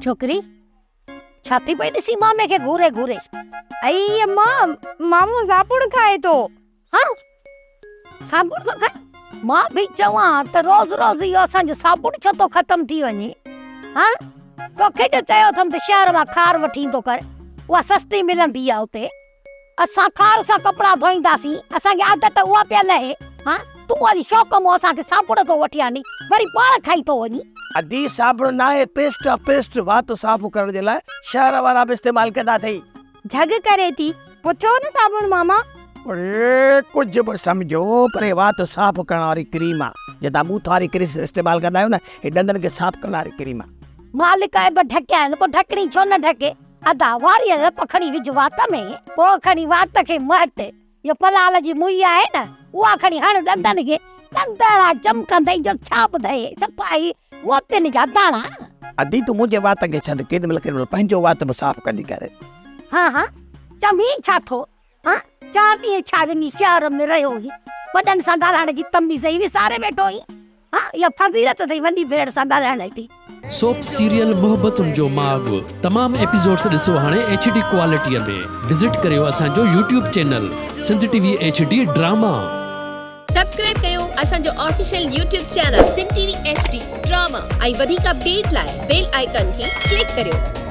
छोकरी छा थी पई ॾिसी मामे खे घूरे घूरे? आई अम्मा मामो साबुण खाए तो। हाँ साबुण तो खाए? मां भी चवां त रोज़ रोज़ इहो असांजो साबुण छो तो ख़त्म थी वञे? हाँ तोखे जो चयो अथमि त शहर मां खार वठी ईंदो कर, उहा सस्ती मिलंदी आहे उते। असां खार सां कपिड़ा धोईंदासीं, असांखे आदत उहा पियल आहे। हाँ तूं वरी शौक़ मों असांखे साबुण तो वठी आनी, वरी पाण खाई तो वञी। अदी साबुण ना है, पेस्ट आहे, पेस्ट वात साफ़ करण जे लाइ शहर वारा बि इस्तेमाल कंदा अथई। झग करे थी, पुछो न साबुण मामा। अरे कुछ बि समझो, पर वात साफ़ करण वारी क्रीम आहे, जे तव्हां बूथ वारी क्रीम इस्तेमाल कंदा आहियो न, हे ॾंदनि खे साफ़ करण वारी क्रीम आहे। मालिक आहे बि ढकिया आहिनि, पोइ ढकणी छो न ढके? अदा वारीअ न पखड़ी विझ वात में, पोइ खणी वात खे मट। इहो पलाल जी मुई आहे न, उहा खणी हण ॾंदनि खे, ॾंदड़ा चमकंदई जो छा ॿुधाए सफ़ाई मोतियुनि जा दाणा। अदी तूं मुंहिंजे वात खे छॾ, केॾीमहिल पंहिंजो वात बि साफ़ कंदी करे। हाँ हाँ चमी छा थो? हाँ 4 ॾींहं छा वञी शहर में रहियो हुई, वॾनि सां ॻाल्हाइण जी तमीज़ ई विसारे वेठो हुई। हाँ इहा फज़ीलत अथई वॾी भेण सां ॻाल्हाइण जी। सोप सीरियल मोहब्बतुनि जो माग तमाम एपिसोड्स ॾिसो हाणे HD क्वालिटीअ में। विज़िट करियो असांजो YouTube channel Sindh TV HD drama. Subscribe कयो असांजो official YouTube channel Sindh TV HD drama ऐं वधीक अपडेट लाइ बेल आइकन खे क्लिक करियो।